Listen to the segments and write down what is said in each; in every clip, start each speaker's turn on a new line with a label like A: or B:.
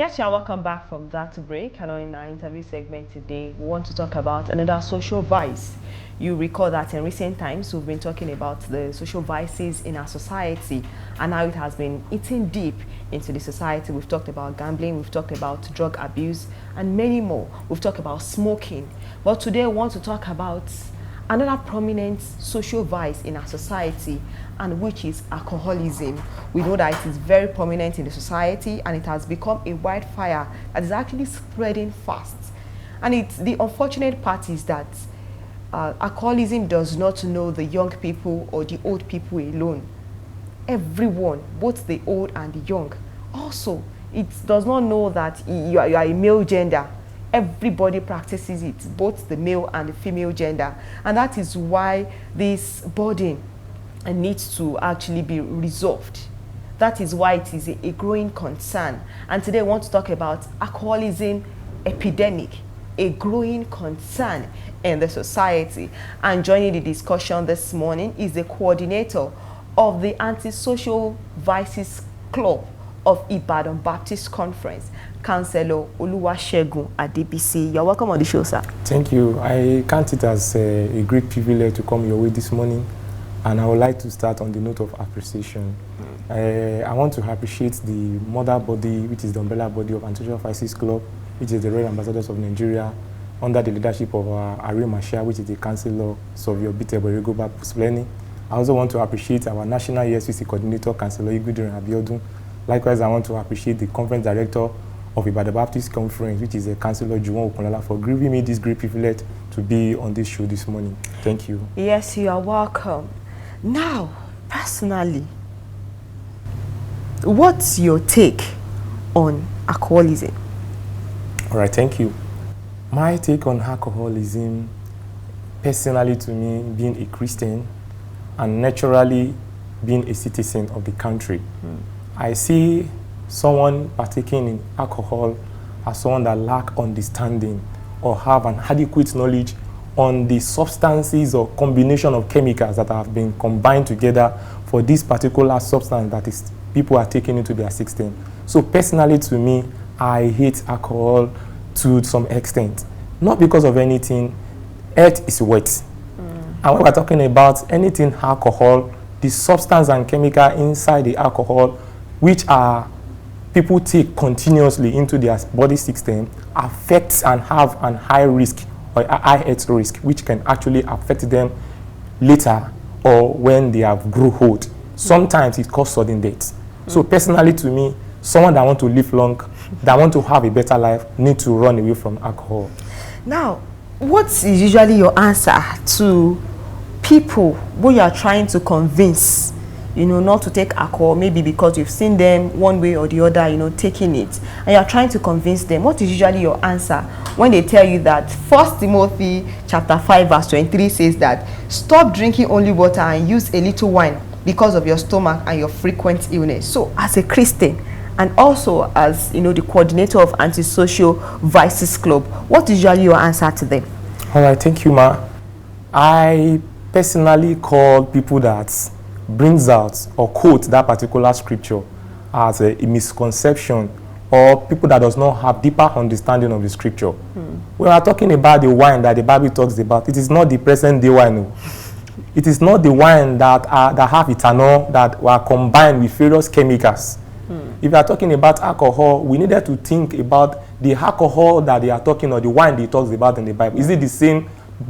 A: Yes, you're welcome back from that break. And in our interview segment today, we want to talk about another social vice. You recall that in recent times, we've been talking about the social vices in our society and how it has been eating deep into the society. We've talked about gambling, we've talked about drug abuse, and many more. We've talked about smoking. But today, we want to talk about another prominent social vice in our society, and which is alcoholism. We know that it is very prominent in the society and it has become a wildfire that is actually spreading fast. And the unfortunate part is that alcoholism does not know the young people or the old people alone. Everyone, both the old and the young. Also, it does not know that you are a male gender. Everybody practices it, both the male and the female gender, and that is why this burden needs to actually be resolved. That is why it is a growing concern. And today I want to talk about alcoholism epidemic, a growing concern in the society. And joining the discussion this morning is the coordinator of the Anti-Social Vices Club of Ibadan Baptist Conference, Councillor Oluwasegun Adebisi. You're welcome on the show, sir.
B: Thank you. I count it as a great privilege to come your way this morning, and I would like to start on the note of appreciation. I want to appreciate the mother body, which is the umbrella body of Anti-Social Vices Club, which is the Royal Ambassadors of Nigeria, under the leadership of Ari Mashia, which is the Councillor Sovio Bitebo Puspleni. I also want to appreciate our National ESVC Coordinator, Councillor Igudin Abiodun. Likewise, I want to appreciate the Conference Director of Ibadan Baptist Conference, which is a Councillor Juwon Okunlala, for giving me this great privilege to be on this show this morning. Thank you.
A: Yes, you are welcome. Now, personally, what's your take on alcoholism?
B: All right, thank you. My take on alcoholism, personally to me, being a Christian and naturally being a citizen of the country, I see someone partaking in alcohol as someone that lack understanding or have an adequate knowledge on the substances or combination of chemicals that have been combined together for this particular substance that is people are taking into their system. So personally to me, I hate alcohol to some extent. Not because of anything, earth is wet. And when we're talking about anything alcohol, the substance and chemical inside the alcohol, which are people take continuously into their body system, affects and have an high risk or a high health risk, which can actually affect them later or when they have grown old. Sometimes it causes sudden death. So personally to me, someone that want to live long, that want to have a better life, need to run away from alcohol.
A: Now, what is usually your answer to people who you are trying to convince, not to take alcohol, maybe because you've seen them one way or the other, taking it, and you're trying to convince them? What is usually your answer when they tell you that 1 Timothy chapter 5 verse 23 says that stop drinking only water and use a little wine because of your stomach and your frequent illness? So as a Christian and also as the coordinator of Anti-Social Vices Club, what is usually your answer to them?
B: All right, thank you, ma. I personally call people that brings out or quote that particular scripture as a misconception, or people that does not have deeper understanding of the scripture. We are talking about the wine that the Bible talks about. It is not the present day wine. It is not the wine that have ethanol that were combined with various chemicals. If you are talking about alcohol, we needed to think about the alcohol that they are talking, or the wine they talks about in the Bible. Is it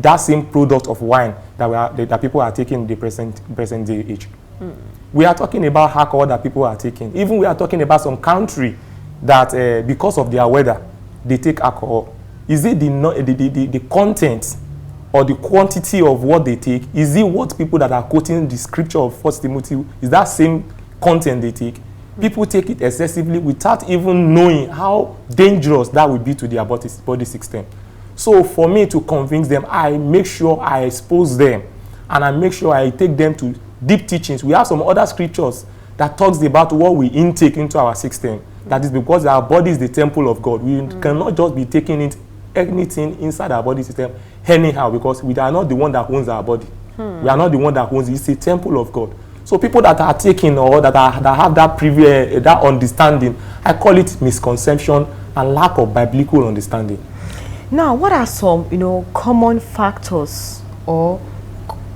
B: that same product of wine that people are taking in the present day age? We are talking about alcohol that people are taking. Even we are talking about some country that because of their weather, they take alcohol. Is it the content or the quantity of what they take? Is it what people that are quoting the scripture of 1 Timothy, is that same content they take? People take it excessively without even knowing how dangerous that would be to their body system. So for me to convince them, I make sure I expose them, and I make sure I take them to deep teachings. We have some other scriptures that talks about what we intake into our system. That is because our body is the temple of God. We cannot just be taking anything inside our body system anyhow, because we are not the one that owns our body. We are not the one that owns it. It's a temple of God. So people that are taking or that have that understanding, I call it misconception and lack of biblical understanding.
A: Now, what are some, common factors or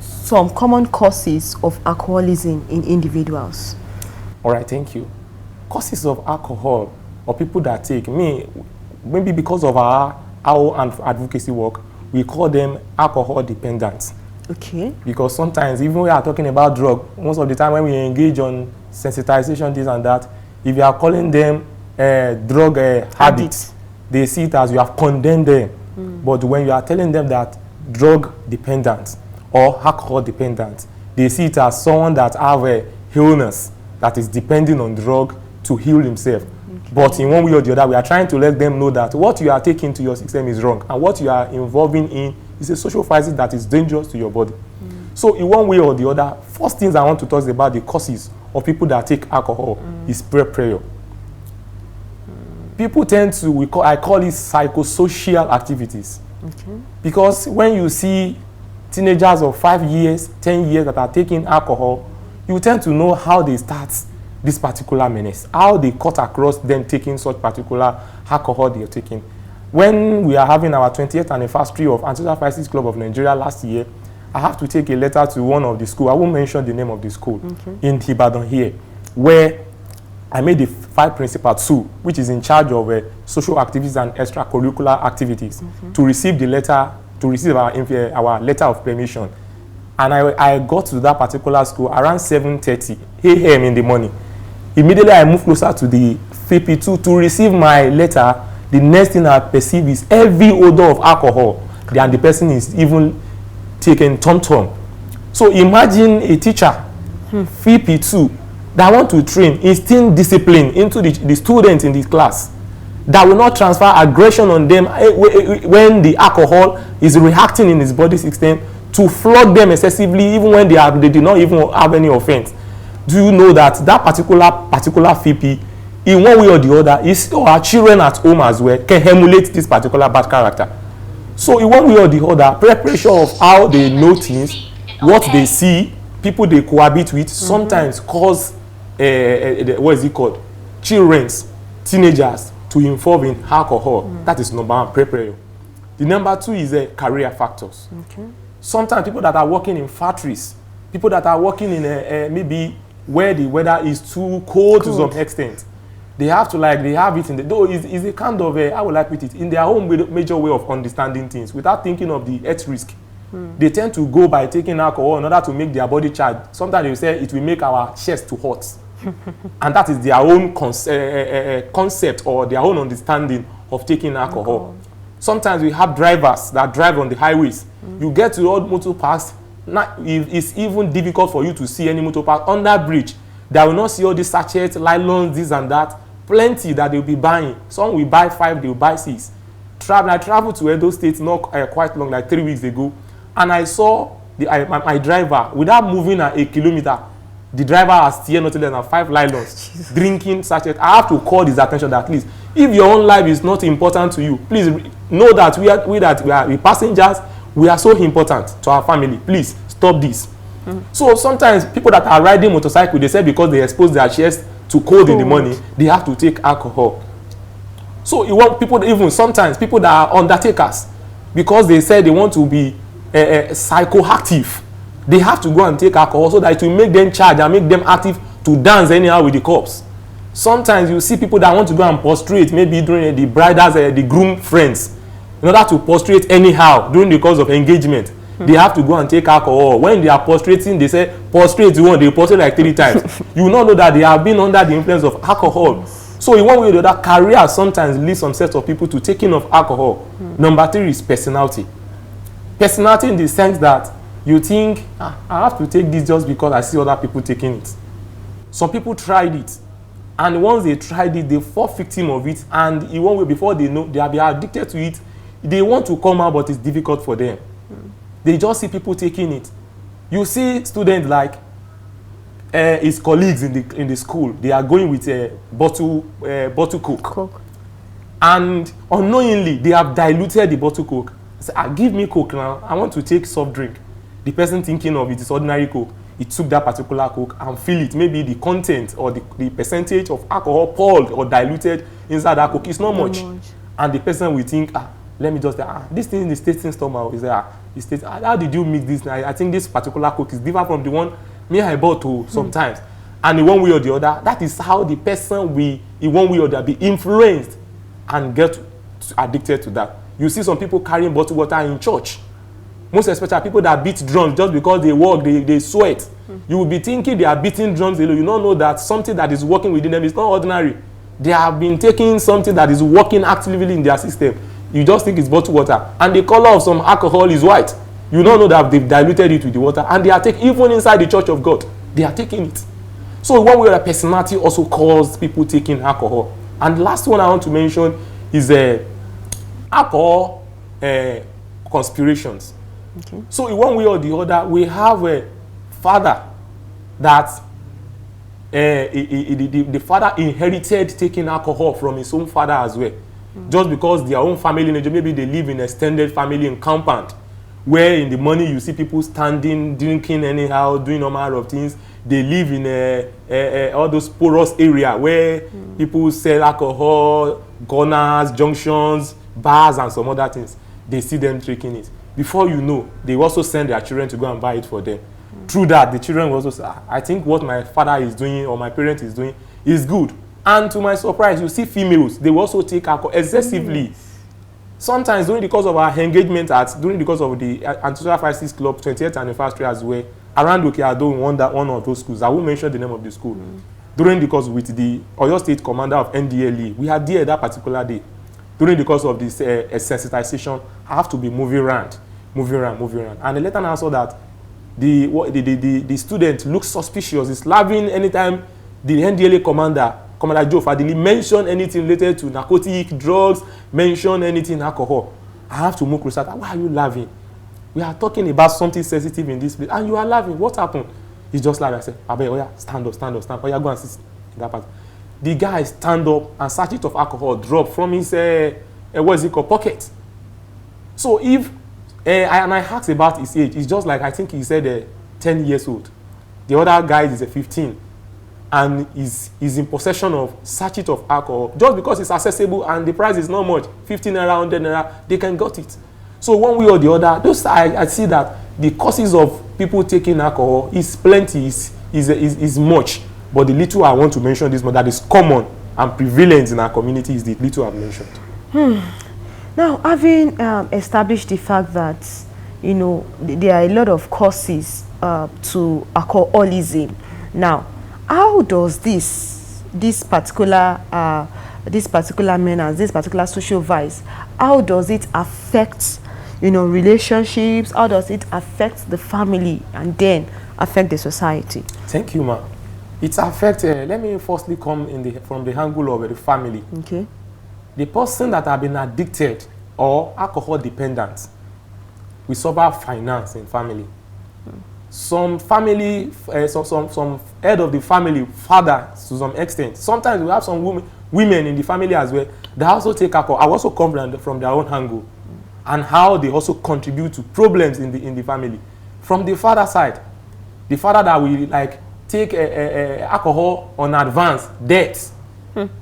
A: some common causes of alcoholism in individuals?
B: All right, thank you. Causes of alcohol or people that take, maybe because of our advocacy work, we call them alcohol dependent.
A: Okay.
B: Because sometimes, even when we are talking about drug, most of the time when we engage on sensitization, this and that, if you are calling them drug habits, they see it as you have condemned them. But when you are telling them that drug dependent or alcohol dependent, they see it as someone that have a illness that is depending on drug to heal himself. Okay. But in one way or the other, we are trying to let them know that what you are taking to your system is wrong, and what you are involving in is a social crisis that is dangerous to your body. So in one way or the other, first things I want to talk about the causes of people that take alcohol is peer pressure. People tend to, I call it psychosocial activities. Okay. Because when you see teenagers of 5 years, 10 years that are taking alcohol, you tend to know how they start this particular menace, how they cut across them taking such particular alcohol they are taking. When we are having our 20th anniversary of Anti-Social Crisis Club of Nigeria last year, I have to take a letter to one of the schools. I won't mention the name of the school, in Ibadan here, where I made the 5 principal 2, which is in charge of social activities and extracurricular activities, to receive the letter, to receive our letter of permission. And I got to that particular school around 7:30 a.m. in the morning. Immediately I moved closer to the FP2 to receive my letter. The next thing I perceive is heavy odor of alcohol, and the person is even taking tom-tom. So imagine a teacher, FP2, that want to train, instill discipline into the students in the class, that will not transfer aggression on them when the alcohol is reacting in his body system, to flog them excessively even when they did not even have any offense. Do you know that particular FP, in one way or the other, our children at home as well can emulate this particular bad character? So in one way or the other, preparation of how they know things, what they see, people they cohabit with, sometimes cause what is it called? Teenagers to involve in alcohol. That is number one, preparation. The number 2 is career factors. Okay. Sometimes people that are working in factories, people that are working in maybe where the weather is too cold to some extent, they have to they have it in the, though is a kind of how will I put it, in their own major way of understanding things without thinking of the health risk. They tend to go by taking alcohol in order to make their body charge. Sometimes they say it will make our chest too hot. And that is their own concept or their own understanding of taking alcohol. Sometimes we have drivers that drive on the highways. You get to old motor parks, it's even difficult for you to see any motor park under bridge. They will not see all these sachets, nylons, this and that. Plenty that they will be buying. Some will buy 5, they will buy 6. I traveled to Edo State not quite long, like 3 weeks ago, and I saw my driver, without moving a kilometer, the driver has still not less than 5 nylons, drinking sachets. I have to call his attention that at least, if your own life is not important to you, please know that we are passengers, we are so important to our family. Please stop this. So sometimes people that are riding motorcycle, they say because they expose their chest to cold in the morning, they have to take alcohol. So you want people, even sometimes people that are undertakers, because they say they want to be psychoactive, they have to go and take alcohol so that it will make them charge and make them active to dance anyhow with the corpse. Sometimes you see people that want to go and prostrate, maybe during the bride's, the groom friends, in order to prostrate anyhow during the course of engagement. They have to go and take alcohol. When they are prostrating, they say prostrate once, they prostrate like 3 times. You will not know that they have been under the influence of alcohol. So in one way or the other, career sometimes leads some set of people to taking of alcohol. Number 3 is personality. Personality in the sense that you think, I have to take this just because I see other people taking it. Some people tried it, and once they tried it, they fall victim of it, and in one way, before they know, they are addicted to it. They want to come out, but it's difficult for them. They just see people taking it. You see students like his colleagues in the school, they are going with a bottle Coke. And unknowingly, they have diluted the bottle Coke. Say, give me Coke now. I want to take soft drink. The person thinking of it is ordinary Coke. He took that particular Coke and fill it. Maybe the content or the percentage of alcohol poured or diluted inside that Coke is not much. And the person will think, let me just, this thing is tasting stomach. Is how did you mix this? I think this particular Coke is different from the one me I bought to sometimes. And in one way or the other, that is how the person will, in one way or the other, be influenced and get addicted to that. You see some people carrying bottled water in church. Most especially people that beat drums just because they work, they sweat. You will be thinking they are beating drums alone. You don't know that something that is working within them is not ordinary. They have been taking something that is working actively in their system. You just think it's bottled water. And the color of some alcohol is white. You don't know that they've diluted it with the water. And they are taking, even inside the church of God, they are taking it. So one way or the personality also causes people taking alcohol. And the last one I want to mention is alcohol conspirations. Okay. So in one way or the other, we have a father that the father inherited taking alcohol from his own father as well. Just because their own family, maybe they live in extended family in compound, where in the morning you see people standing, drinking anyhow, doing all manner of things. They live in all those porous area where people sell alcohol, corners, junctions, bars, and some other things. They see them drinking it. Before you know, they also send their children to go and buy it for them. Through that, the children will also say, I think what my father is doing or my parent is doing is good. And to my surprise, you see females, they will also take alcohol excessively. Sometimes during the course of our engagement during the course of the Antisocial 56 Club 28th anniversary as well, around Okeado in one of those schools, I won't mention the name of the school. During the course with the Oyo State Commander of NDLE, we had there that particular day. During the course of this sensitization, I have to be moving around. And the later I saw that the student looks suspicious. He's laughing anytime the NDLA Commander Joe Fadili mention anything related to narcotic, drugs, mention anything alcohol. I have to move closer. Why are you laughing? We are talking about something sensitive in this place, and you are laughing. What happened? He's just laughing. I said, Abe, stand up. Oh, yeah, go and sit in that part. The guy stand up and sachet of alcohol drop from his pocket. So if and I asked about his age, it's just like I think he said 10 years old. The other guy is 15. And is in possession of sachet of alcohol just because it's accessible and the price is not much, 15 naira, 100 naira, they can get it. So one way or the other, I see that the causes of people taking alcohol is plenty, is much. But the little I want to mention this one that is common and prevalent in our community is the little I've mentioned.
A: Now, having established the fact that there are a lot of causes to alcoholism. Now, how does this particular menace, this particular social vice, how does it affect relationships? How does it affect the family and then affect the society?
B: Thank you, ma'am. It affects. Let me firstly come from the angle of the family.
A: Okay.
B: The person that have been addicted or alcohol dependent, we suffer finance in family. Some family, some head of the family, father to some extent. Sometimes we have some women in the family as well. They also take alcohol. I also come from their own angle, and how they also contribute to problems in the family. From the father side, the father that will take alcohol on advance debt.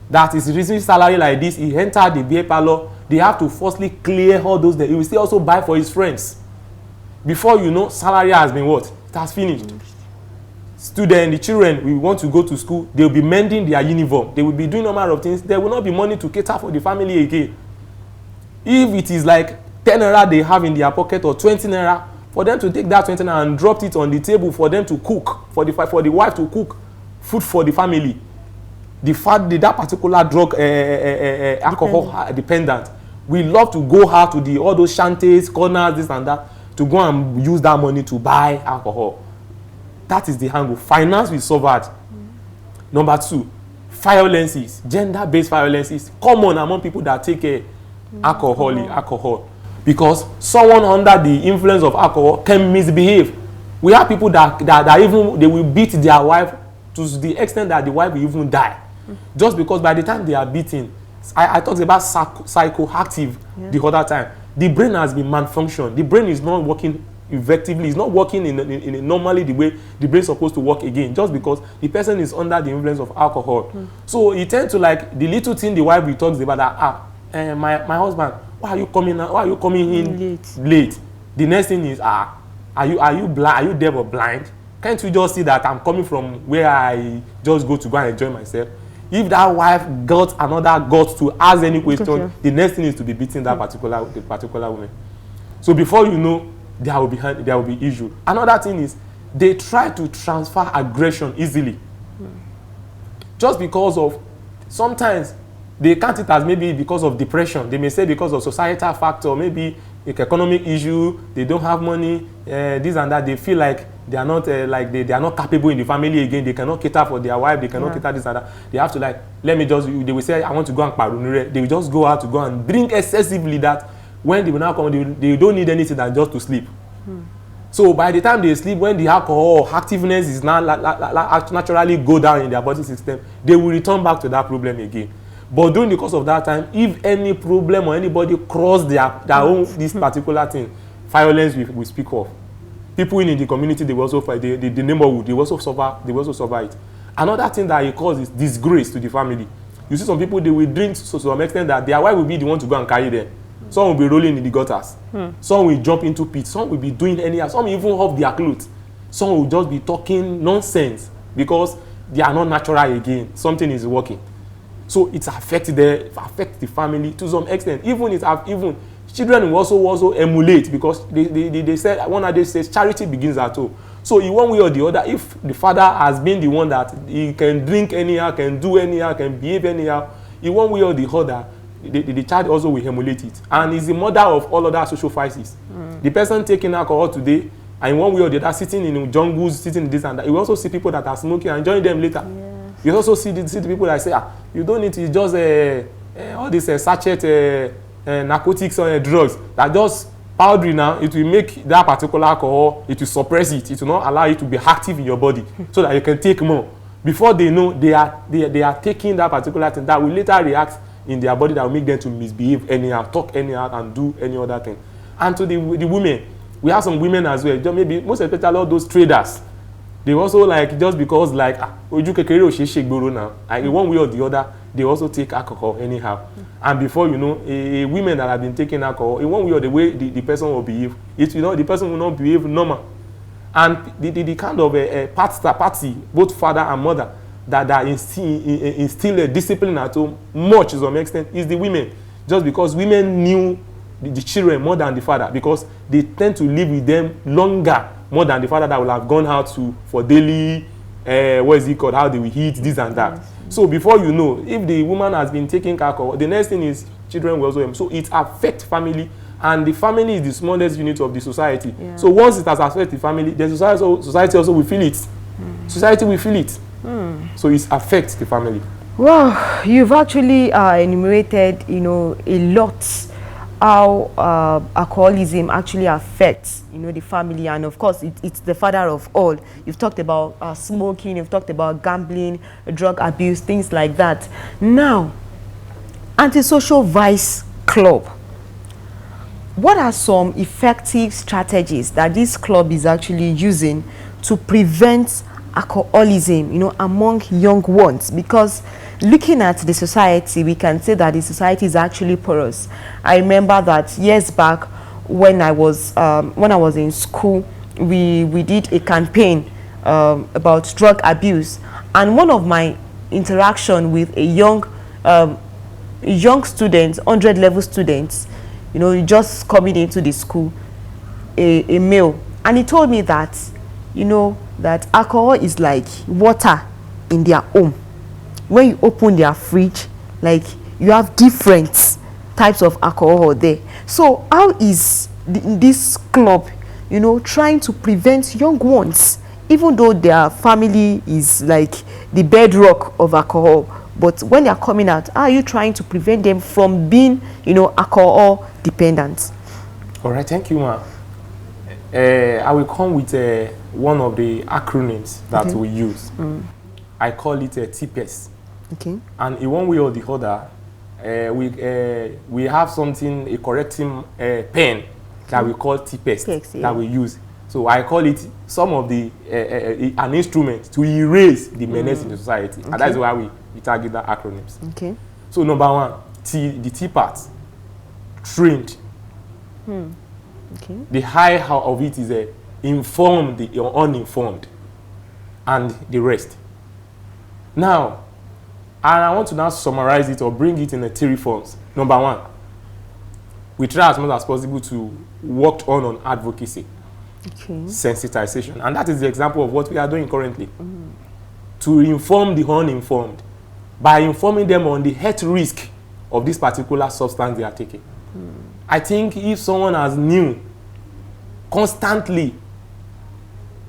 B: That is receiving salary like this. He entered the beer parlor. They have to firstly clear all those debts. He will still also buy for his friends. Before you know, salary has been what? It has finished. The children will want to go to school. They will be mending their uniform. They will be doing a number of things. There will not be money to cater for the family again. If it is like 10 naira they have in their pocket or 20 naira, for them to take that 20 naira and drop it on the table for them to cook, for the wife to cook food for the family. That particular drug, alcohol dependent, we love to go out to all those shanties, corners, this and that, to go and use that money to buy alcohol. That is the angle. Finance we suffered. Number 2, violences, gender-based violences, common among people that take alcohol. Because someone under the influence of alcohol can misbehave. We have people that even they will beat their wife to the extent that the wife will even die. Just because by the time they are beaten, I talked about psychoactive the other time. The brain has been malfunctioned. The brain is not working effectively. It's not working in normally the way the brain is supposed to work again, just because the person is under the influence of alcohol. So he tends to like the little thing the wife we talks about that my husband, why are you coming now? Why are you coming in late? The next thing is are you blind? Are you deaf or blind? Can't you just see that I'm coming from where I just go to go and enjoy myself? If that wife got another gut to ask any question, the next thing is to be beating that particular woman. So before you know, there will be issue. Another thing is they try to transfer aggression easily. Just because of, sometimes they count it as maybe because of depression. They may say because of societal factor, maybe economic issue, they don't have money, this and that. They feel like they are not they are not capable in the family again. They cannot cater for their wife. They cannot cater this and that. They have to like, let me just, they will say, I want to go and parunure. They will just go out to go and drink excessively, that when they will now come, they don't need anything than just to sleep. So by the time they sleep, when the alcohol activeness is now naturally go down in their body system, they will return back to that problem again. But during the course of that time, if any problem or anybody cross their own this particular thing, violence we speak of. People in the community, they will also fight. The neighborhood, they will also suffer it. Another thing that it causes is disgrace to the family. You see some people, they will drink to some extent that their wife will be the one to go and carry them. Some will be rolling in the gutters. Some will jump into pits. Some will be doing anyhow. Some will even off their clothes. Some will just be talking nonsense because they are not natural again. Something is working. So it affects the family to some extent. Even children will also emulate, because they said, one of them says charity begins at home. So in one way or the other, if the father has been the one that he can drink anyhow, can do anyhow, can behave anyhow, in one way or the other, the child also will emulate it. And is the mother of all other social vices. The person taking alcohol today, and in one way or the other, sitting in jungles, sitting in this and that, you also see people that are smoking and join them later. Yes. You also see the people that say, you don't need to just all this sachet narcotics or drugs that just powdery now. It will make that particular alcohol, it will suppress it. It will not allow it to be active in your body so that you can take more. Before they know, they are taking that particular thing that will later react in their body, that will make them to misbehave anyhow, talk anyhow, and do any other thing. And to the women, we have some women as well, just maybe most especially all those traders. They also like, just because like oju kekere o se segboro now, like in one way or the other, they also take alcohol anyhow. And before you know, a women that have been taking alcohol, in one way or the way the person will behave, the person will not behave normal. And the kind of party, both father and mother, that instill a discipline at home much to some extent is the women. Just because women knew the children more than the father, because they tend to live with them longer more than the father that will have gone out for daily what is it called, how they will eat this and that. Yes. So before you know, if the woman has been taking alcohol, the next thing is children will also. So it affects family, and the family is the smallest unit of the society. Yeah. So once it has affected the family, the society also will feel it. Society will feel it. So it affects the family.
A: Well, you've actually enumerated, a lot how alcoholism actually affects, the family, and of course it's the father of all. You've talked about smoking, you've talked about gambling, drug abuse, things like that. Now, antisocial vice club. What are some effective strategies that this club is actually using to prevent alcoholism, among young ones? Because looking at the society, we can say that the society is actually porous. I remember that years back when I was in school, we did a campaign about drug abuse, and one of my interaction with a young student, 100 level students, just coming into the school, a male, and he told me that that alcohol is like water in their home. When you open their fridge, like you have different types of alcohol there. So how is this club, trying to prevent young ones, even though their family is like the bedrock of alcohol, but when they are coming out, how are you trying to prevent them from being, alcohol dependent?
B: All right, thank you, ma. I will come with one of the acronyms that we use. I call it TPES. Okay. And in one way or the other, we have something, a correcting pen that we call TPES that we use. So I call it some of the an instrument to erase the menace in the society.
A: Okay.
B: And that's why we target the acronyms.
A: Okay.
B: So number one, the T part, trained.
A: Okay.
B: The high of it is informed or uninformed, and the rest. Now, and I want to now summarize it or bring it in a theory forms. Number one, we try as much as possible to work on advocacy, sensitization, and that is the example of what we are doing currently. To inform the uninformed by informing them on the health risk of this particular substance they are taking. I think if someone has new constantly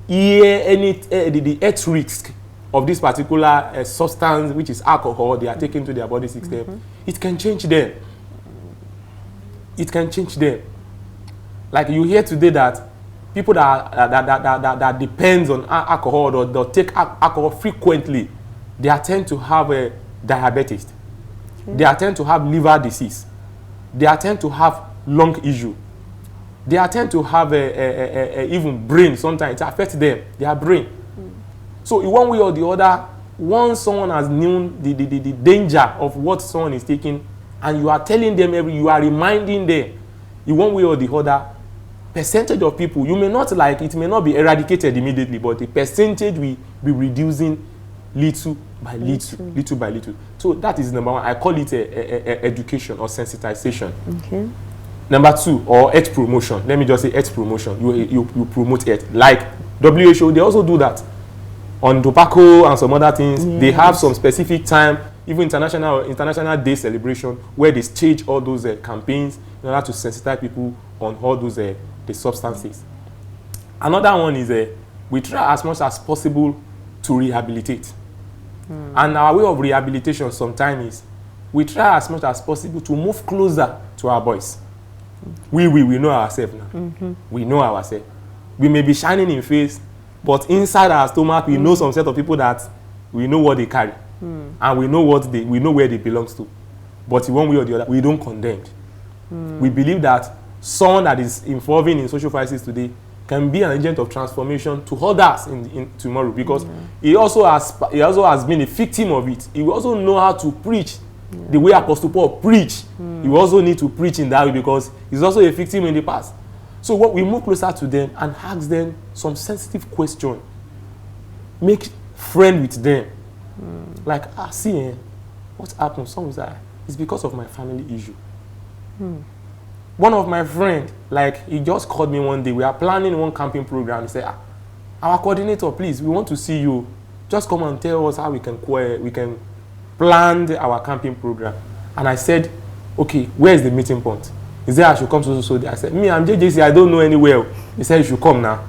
B: hear the health risk of this particular substance, which is alcohol, they are taking to their body system, it can change them. It can change them. Like you hear today that people that depends on alcohol or that take alcohol frequently, they tend to have diabetes. They tend to have liver disease. They tend to have lung issue. They tend to have even brain. Sometimes it affects them, their brain. So in one way or the other, once someone has known the danger of what someone is taking, and you are telling them you are reminding them, in one way or the other, percentage of people, you may not like, it may not be eradicated immediately, but the percentage will be reducing little by little. So that is number one. I call it education or sensitization. Okay. Number two, or health promotion. Let me just say health promotion. You promote it. Like WHO, they also do that. On tobacco and some other things, they have some specific time, even international day celebration, where they stage all those campaigns in order to sensitize people on all those the substances. Another one is we try as much as possible to rehabilitate. And our way of rehabilitation sometimes is we try as much as possible to move closer to our boys. We know ourselves now. We know ourselves. We may be shining in face, but inside our stomach, we know some set of people that we know what they carry, and we know where they belong to. But in one way or the other, we don't condemn. We believe that someone that is involving in social crisis today can be an agent of transformation to others in tomorrow, because he also has been a victim of it. He will also know how to preach the way Apostle Paul preached. He will also need to preach in that way because he's also a victim in the past. So what we move closer to them and ask them some sensitive question, make friend with them. Like, see, what happened? Someone said, it's because of my family issue. One of my friends, like, he just called me one day. We are planning one camping program. He said, our coordinator, please, we want to see you. Just come and tell us how we can plan our camping program. And I said, okay, where is the meeting point? He said, I should come to so. I said, me, I'm JJC, I don't know anywhere. He said, you should come now.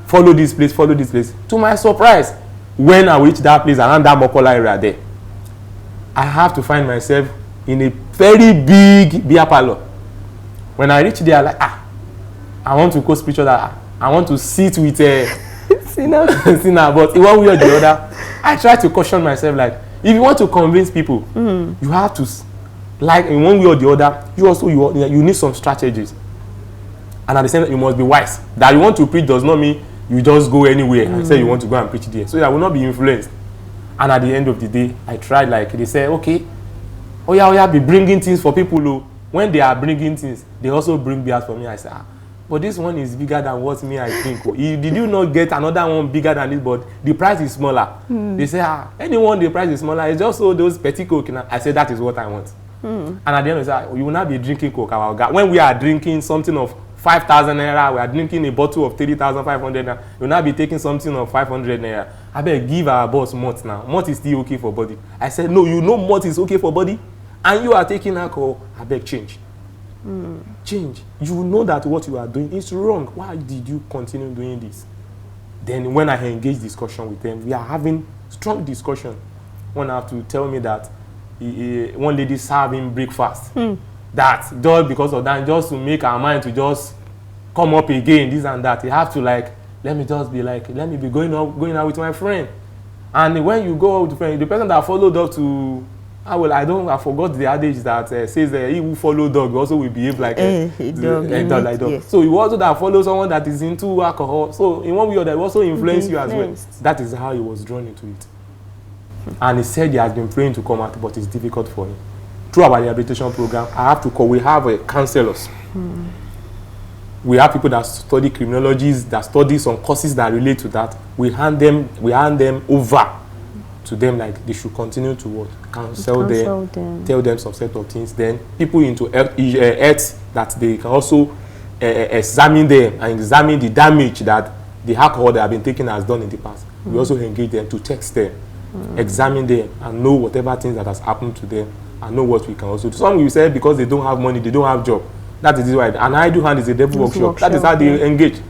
B: Follow this place, follow this place. To my surprise, when I reach that place, around that Mokola area there, I have to find myself in a very big beer parlor. When I reach there, like, I want to go spiritual, I want to sit with sinner. But in one way or the other, I try to caution myself, like, if you want to convince people, you have to, like, in one way or the other, you need some strategies. And at the same time, you must be wise. That you want to preach does not mean you just go anywhere and say you want to go and preach there. So I will not be influenced. And at the end of the day, I tried, like, they say, okay, be bringing things for people who, when they are bringing things, they also bring beers for me. I say, but this one is bigger than what me I think. Did you not get another one bigger than this, but the price is smaller? They say, anyone the price is smaller, it's just so those petty Coke. I say, that is what I want. And at the end of the day, you will not be drinking Coke. When we are drinking something of 5,000 naira, we are drinking a bottle of 3,500 naira, you will not be taking something of 500 naira. I better give our boss malt now. Malt is still okay for body. I said, no, you know malt is okay for body, and you are taking alcohol. I beg, change. Change. You know that what you are doing is wrong. Why did you continue doing this? Then when I engage discussion with them, we are having strong discussion. One have to tell me that one lady serving breakfast. That just because of that, just to make our mind to just come up again, this and that. You have to, like, let me be going out with my friend. And when you go out with friend, the person that followed up to I forgot the adage that says he who follow dog also will behave like a dog. Yes. So you also that follow someone that is into alcohol. So in one way or the other, also influence you as well. That is how he was drawn into it. And he said he has been praying to come out, but it's difficult for him. Through our rehabilitation program, we have counselors. We have people that study criminologies, that study some courses that relate to that. We hand them over to them, like they should continue to work, counsel them, tell them some set of things. Then people into health that they can also examine them and examine the damage that the alcohol they have been taking has done in the past. We also engage them to text them, examine them, and know whatever things that has happened to them, and know what we can also do. Some will say because they don't have money, they don't have job. That is why an idle hand is a devil workshop. That is how they engage.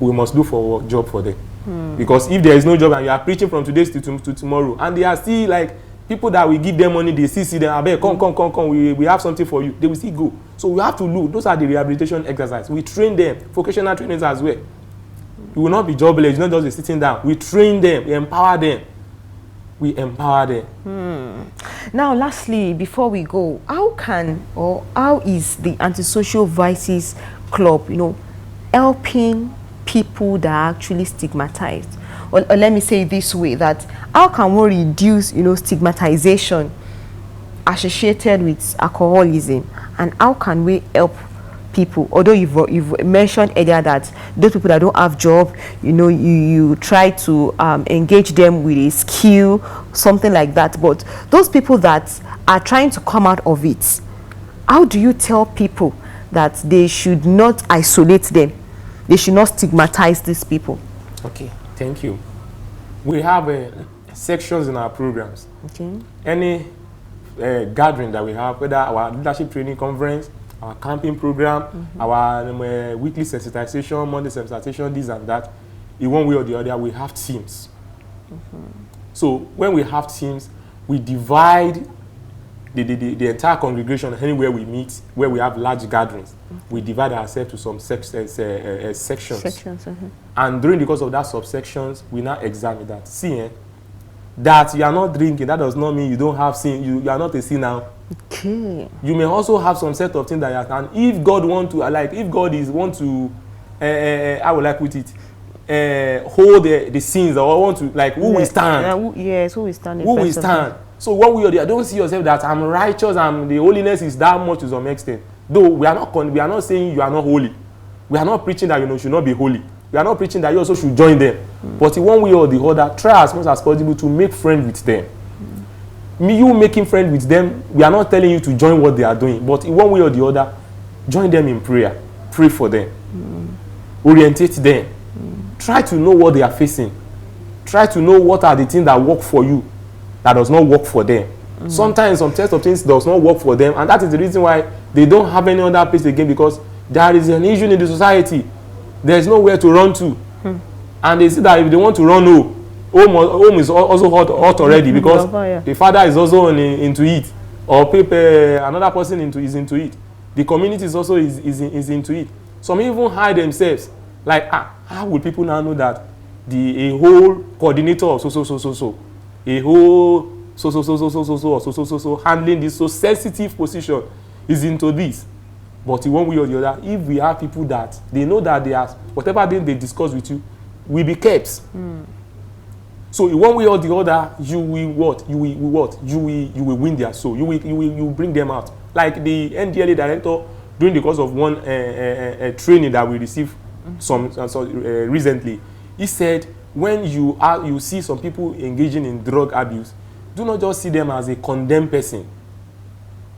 B: We must look for a job for them. Because if there is no job and you are preaching from today to tomorrow, and they are still like people that will give them money, they still see them, I beg, come, we have something for you. They will still go. So we have to look. Those are the rehabilitation exercises. We train them, vocational trainings as well. You will not be jobless, not just sitting down. We train them, we empower them.
A: Now, lastly, before we go, how is the Antisocial Vices Club, helping people that are actually stigmatized? Or let me say it this way, that how can we reduce, stigmatization associated with alcoholism, and how can we help people? Although you've mentioned earlier that those people that don't have job, you try to engage them with a skill, something like that. But those people that are trying to come out of it, how do you tell people that they should not isolate them? They should not stigmatize these people.
B: Okay, thank you. We have sections in our programs.
A: Okay.
B: Any gathering that we have, whether our leadership training conference, our camping program, our weekly sensitization, Monday sensitization, this and that, in one way or the other, we have teams. So when we have teams, we divide the entire congregation anywhere we meet, where we have large gatherings. We divide ourselves to some sections. And during the course of that subsections, we now examine that. See, that you are not drinking, that does not mean you don't have sin. You are not a sinner.
A: Okay.
B: You may also have some set of things that you have, and if God want to, if God want to, I would like put it, hold the sins, or want to, who will stand?
A: Yes, who will stand?
B: Who will stand? So one way or the other, don't see yourself that I'm righteous and the holiness is that much to some extent. Though we are not saying you are not holy. We are not preaching that you should not be holy. We are not preaching that you also should join them. But in one way or the other, try as much as possible to make friends with them. You making friends with them, we are not telling you to join what they are doing. But in one way or the other, join them in prayer. Pray for them. Orientate them. Try to know what they are facing. Try to know what are the things that work for you, that does not work for them. Sometimes some test of things does not work for them, and that is the reason why they don't have any other place again, because there is an issue in the society. There is nowhere to run to. And they see that if they want to run home is also hot already, because the father is also into it, or another person is into it. The community is also is into it. Some even hide themselves. How will people now know that a whole coordinator of a whole so handling this so sensitive position is into this? But in one way or the other, if we have people that they know that they are, whatever they discuss with you will be kept. So in one way or the other, you will win their soul. You will bring them out. Like the NDLA director, during the course of one training that we received recently, he said, when you see some people engaging in drug abuse, do not just see them as a condemned person.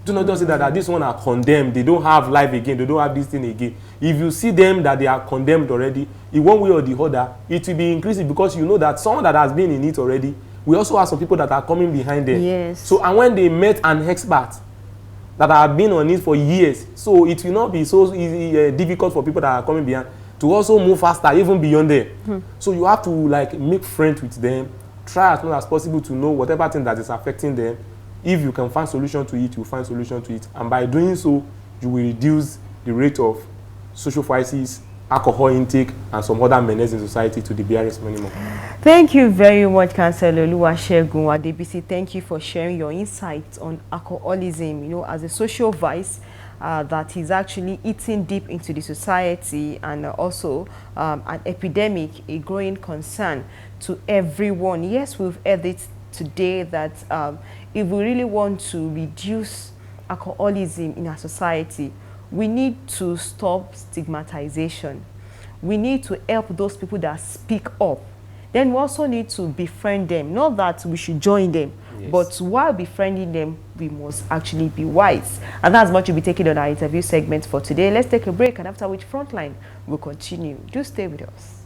B: Do not just say that this one are condemned, they don't have life again, they don't have this thing again. If you see them that they are condemned already, in one way or the other, it will be increasing, because you know that someone that has been in it already, we also have some people that are coming behind them.
A: Yes.
B: So, and when they met an expert that have been on it for years, so it will not be so easy, difficult for people that are coming behind to also move faster, even beyond them. So you have to make friends with them, try as much as possible to know whatever thing that is affecting them. If you can find solution to it, you find solution to it. And by doing so, you will reduce the rate of social vices alcohol intake, and some other menace in society to the barest minimum.
A: Thank you very much, Councillor Oluwasegun Adebisi. Thank you for sharing your insights on alcoholism, you know, as a social vice that is actually eating deep into the society, and also an epidemic, a growing concern to everyone. Yes, we've heard it today that if we really want to reduce alcoholism in our society, we need to stop stigmatization. We need to help those people that speak up. Then we also need to befriend them. Not that we should join them, yes, but while befriending them, we must actually be wise. And that's what you'll be taking on our interview segment for today. Let's take a break, and after which Frontline will continue. Do stay with us.